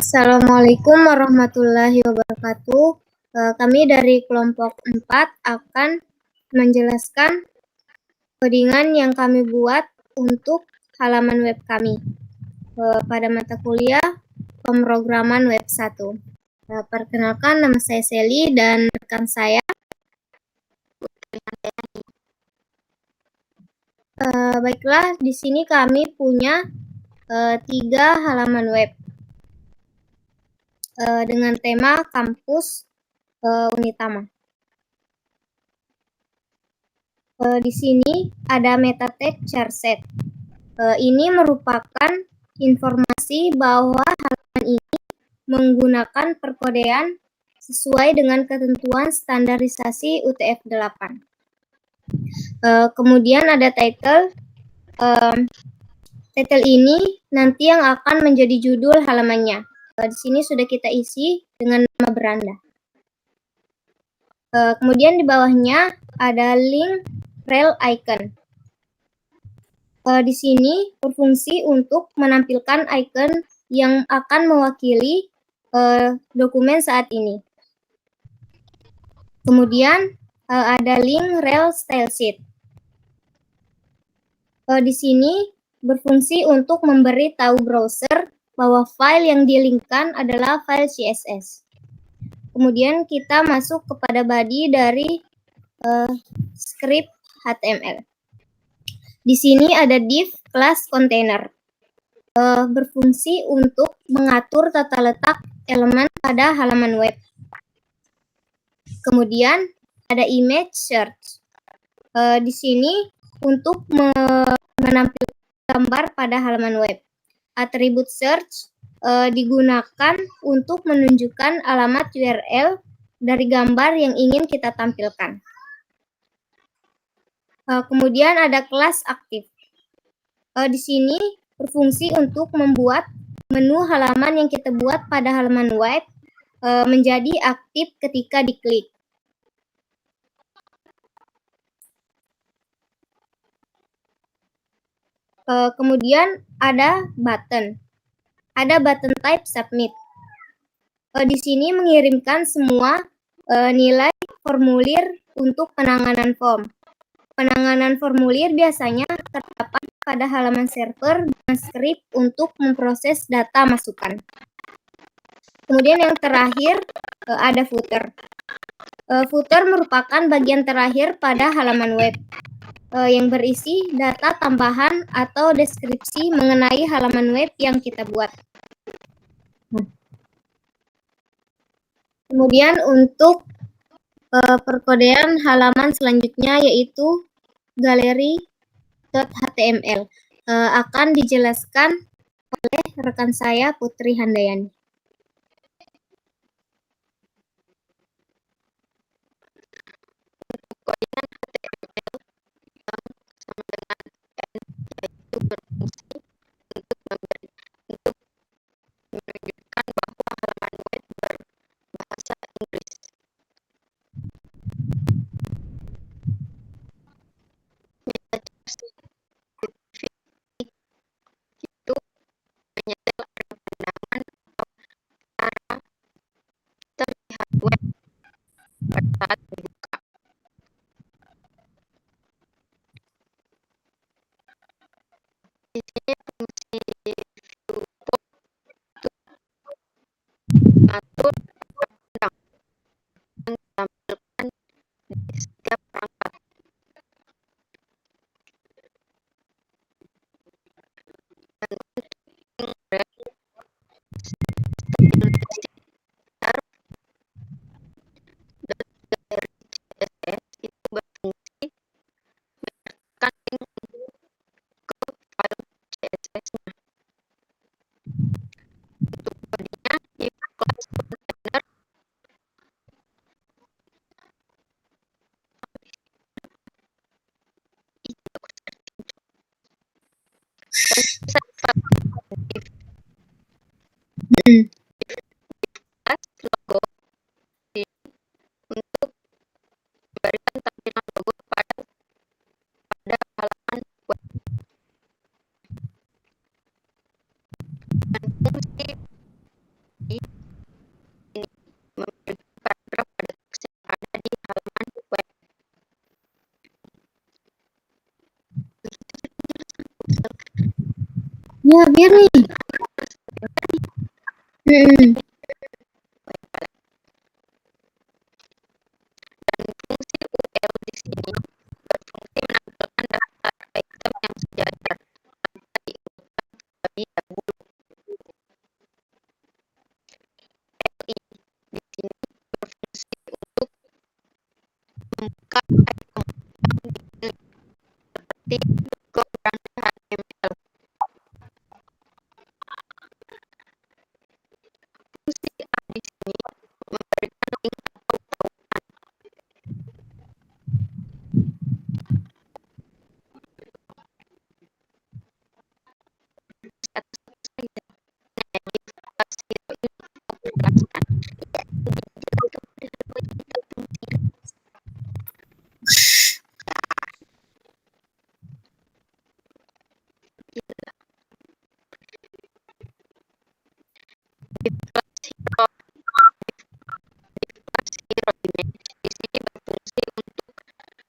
Assalamualaikum warahmatullahi wabarakatuh. Kami dari kelompok 4 akan menjelaskan codingan yang kami buat untuk halaman web kami pada mata kuliah pemrograman web 1. Perkenalkan, nama saya Sally dan rekan saya. Baiklah, di sini kami punya 3 halaman web dengan tema kampus Unitama. Di sini ada meta tag charset. Ini merupakan informasi bahwa halaman ini menggunakan perkodean sesuai dengan ketentuan standarisasi UTF-8. Kemudian ada title. Title ini nanti yang akan menjadi judul halamannya. Di sini sudah kita isi dengan nama beranda. Kemudian di bawahnya ada link rel icon. Di sini berfungsi untuk menampilkan icon yang akan mewakili dokumen saat ini. Kemudian ada link rel stylesheet. Di sini berfungsi untuk memberi tahu browser bahwa file yang di-linkkan adalah file CSS. Kemudian kita masuk kepada body dari script HTML. Di sini ada div class container. Berfungsi untuk mengatur tata letak elemen pada halaman web. Kemudian ada image search. Di sini untuk menampilkan gambar pada halaman web. Atribut search digunakan untuk menunjukkan alamat URL dari gambar yang ingin kita tampilkan. Kemudian ada kelas aktif. Di sini berfungsi untuk membuat menu halaman yang kita buat pada halaman web menjadi aktif ketika diklik. Kemudian ada button. Ada button type submit. Di sini mengirimkan semua nilai formulir untuk penanganan form. Penanganan formulir biasanya terdapat pada halaman server dengan script untuk memproses data masukan. Kemudian yang terakhir ada footer. Footer merupakan bagian terakhir pada halaman web yang berisi data tambahan atau deskripsi mengenai halaman web yang kita buat. Kemudian untuk perkodean halaman selanjutnya yaitu galeri.html akan dijelaskan oleh rekan saya Putri Handayani. Kodean HTML yang sama dengan N yaitu berfungsi untuk menunjukkan bahwa halaman web berbahasa Inggris. Meta charset itu menyetel arah pandangan atau cara kita melihat web pada saat membuka. Di sini fungsi viewport untuk mengatur pandang yang ditampilkan di setiap perangkat. Dan untuk link rel stylesheet dan galeri CSS itu berfungsi menyertakan link ke file CSS-nya. Untuk bodinya di kelas container dan bisa logo untuk memberikan tampilan logo pada halaman web. Dan fungsi biar nih. Dan fungsi UL di sini berfungsi menampilkan daftar item yang sejajar tanpa diurutkan terlebih dahulu. LI di sini berfungsi untuk membuka item yang dipilih seperti logo beranda HTML. Fungsi A di sini memberikan link atau tautan. Satu saja. Nah, di fase ini mau jelaskan. Hero image di sini berfungsi untuk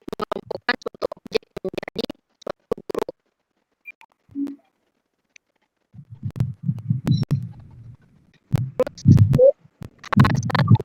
mengelompokkan suatu objek menjadi suatu grup. Terus H1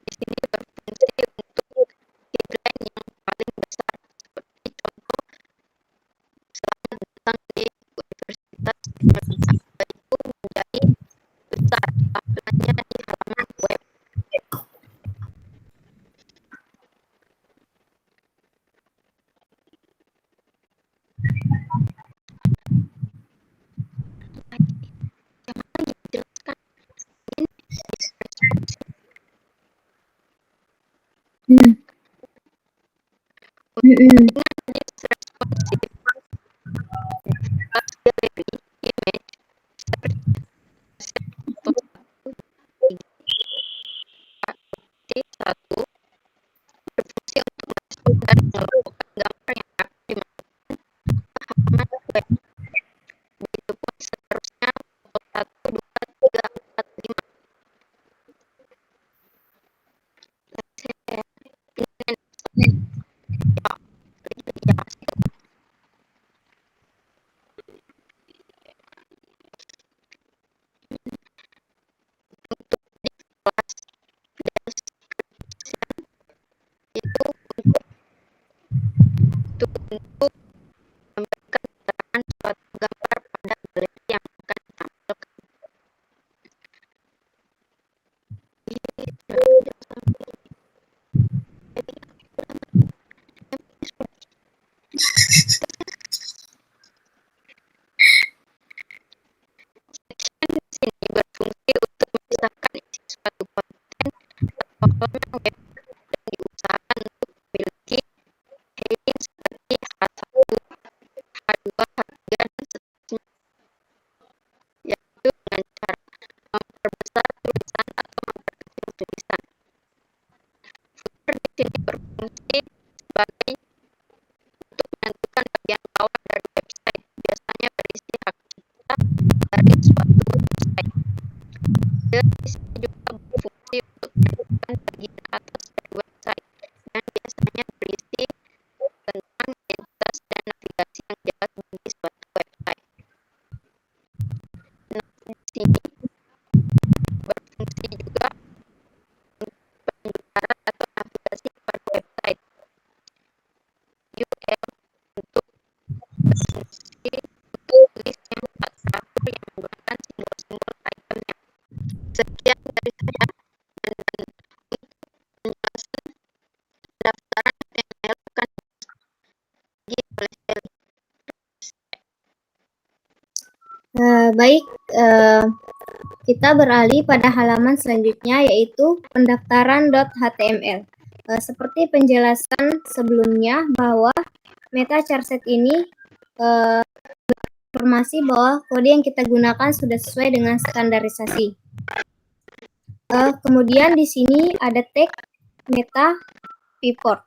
di sini berfungsi untuk headline yang paling besar, seperti contoh selamat datang di Universitas Indonesia, itu menjadi besar tampilannya di halaman web. Jelaskan ini responsif. Dengan responsif gallery image T1 berfungsi untuk masuk dan mengelompokkan gambar yang akan dimasukkan ke halaman web. Begitupun seterusnya foto 1, 2, 3, 4, 5. Untuk di kelas description itu untuk memberikan keterangan suatu gambar pada galeri yang akan ditampilkan. Section di sini berfungsi untuk memisahkan isi suatu konten atau halaman web dan diusahakan untuk memiliki heading seperti H1, H2, H3, dan seterusnya, yaitu dengan cara memperbesar tulisan atau memperkecil tulisan. Footer di sini berfungsi sebagai untuk menentukan bagian bawah dari website, biasanya berisi hak cipta dari suatu website. Dan di sini juga berfungsi untuk menentukan bagian atas dari website, dan biasanya berisi tentang identitas dan navigasi yang jelas bagi suatu website. Nah, di sini berfungsi juga untuk penyebaran atau navigasi pada website. UL untuk berfungsi untuk list yang tak teratur yang menggunakan simbol-simbol itemnya. Sekian dari saya, dan untuk penjelasan pendaftaran HTML akan dibagi oleh Sally. Baik, kita beralih pada halaman selanjutnya, yaitu pendaftaran.html. Seperti penjelasan sebelumnya bahwa MetaCharset ini informasi bahwa kode yang kita gunakan sudah sesuai dengan standarisasi. Kemudian di sini ada tag meta report.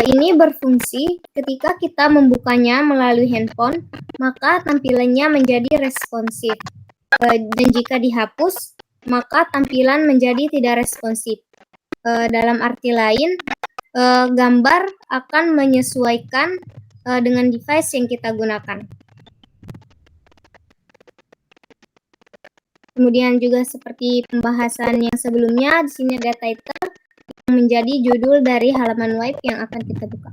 Ini berfungsi ketika kita membukanya melalui handphone, maka tampilannya menjadi responsif. Dan jika dihapus, maka tampilan menjadi tidak responsif. Dalam arti lain, gambar akan menyesuaikan dengan device yang kita gunakan. Kemudian juga seperti pembahasan yang sebelumnya, di sini ada title yang menjadi judul dari halaman web yang akan kita buka.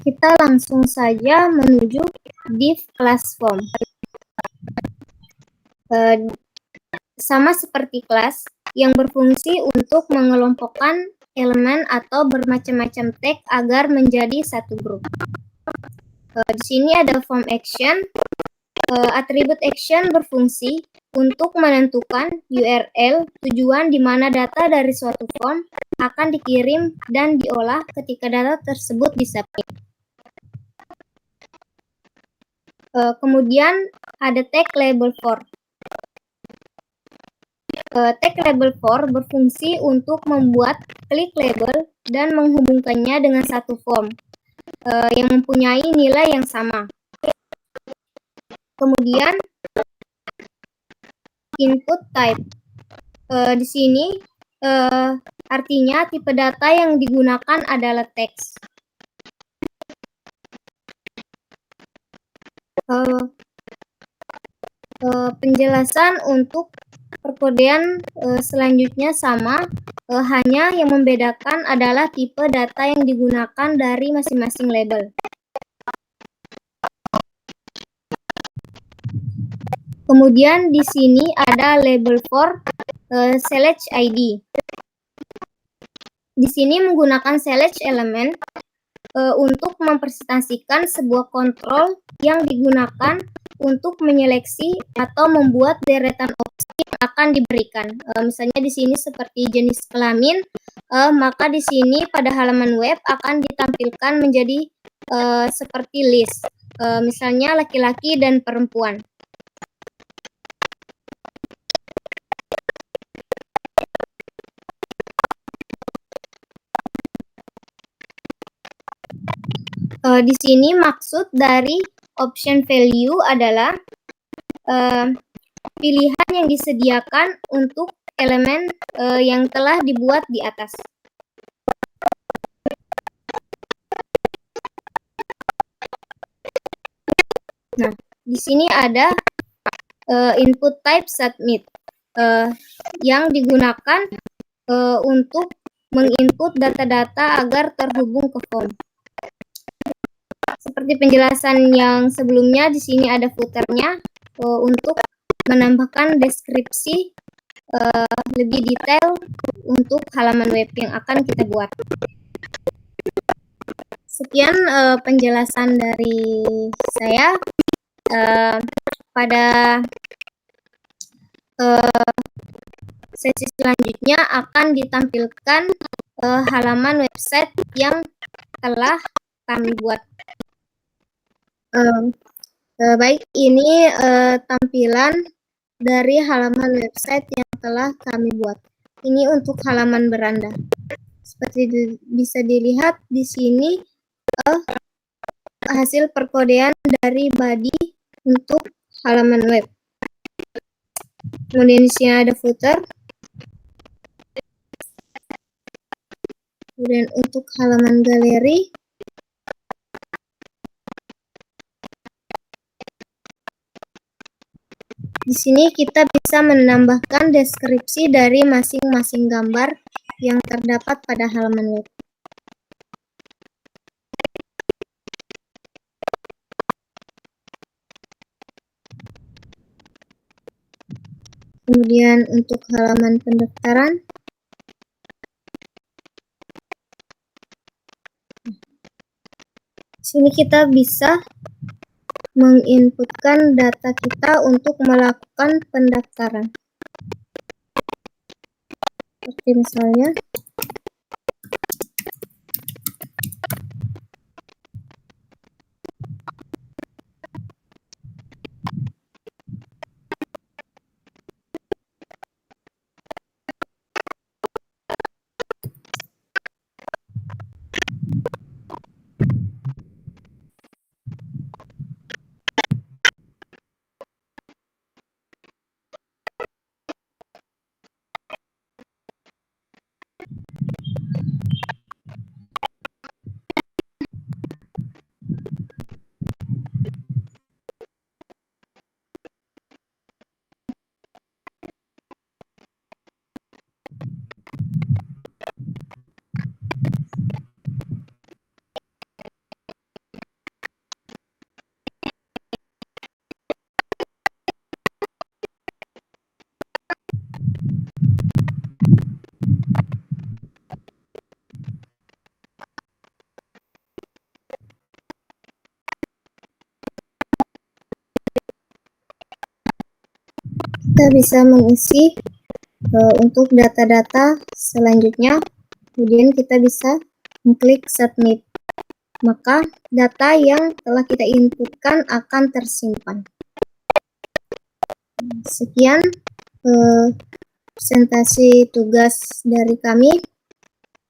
Kita langsung saja menuju div class form. Sama seperti kelas yang berfungsi untuk mengelompokkan elemen atau bermacam-macam tag agar menjadi satu grup. Di sini ada form action. Atribut action berfungsi untuk menentukan URL tujuan di mana data dari suatu form akan dikirim dan diolah ketika data tersebut disubmit. Kemudian ada tag label for. Tag label for berfungsi untuk membuat klik label dan menghubungkannya dengan satu form yang mempunyai nilai yang sama. Kemudian input type. Di sini artinya tipe data yang digunakan adalah teks. Penjelasan untuk perkodean selanjutnya sama, hanya yang membedakan adalah tipe data yang digunakan dari masing-masing label. Kemudian di sini ada label for select ID. Di sini menggunakan select element untuk mempresentasikan sebuah kontrol yang digunakan untuk menyeleksi atau membuat deretan opsi yang akan diberikan. Misalnya di sini seperti jenis kelamin, maka di sini pada halaman web akan ditampilkan menjadi seperti list, misalnya laki-laki dan perempuan. Di sini maksud dari option value adalah pilihan yang disediakan untuk elemen yang telah dibuat di atas. Nah, di sini ada input type submit yang digunakan untuk menginput data-data agar terhubung ke form. Seperti penjelasan yang sebelumnya, di sini ada footernya untuk menambahkan deskripsi lebih detail untuk halaman web yang akan kita buat. Sekian penjelasan dari saya. Pada sesi selanjutnya akan ditampilkan halaman website yang telah kami buat. Baik, ini tampilan dari halaman website yang telah kami buat. Ini untuk halaman beranda. Seperti bisa dilihat di sini hasil perkodean dari body untuk halaman web. Kemudian di sini ada footer. Kemudian untuk halaman galeri, di sini kita bisa menambahkan deskripsi dari masing-masing gambar yang terdapat pada halaman web. Kemudian untuk halaman pendaftaran, di sini kita bisa menginputkan data kita untuk melakukan pendaftaran. Seperti misalnya kita bisa mengisi untuk data-data selanjutnya. Kemudian kita bisa mengklik submit. Maka data yang telah kita inputkan akan tersimpan. Sekian presentasi tugas dari kami.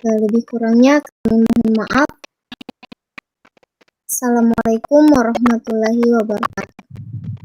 Lebih kurangnya kami mohon maaf. Assalamualaikum warahmatullahi wabarakatuh.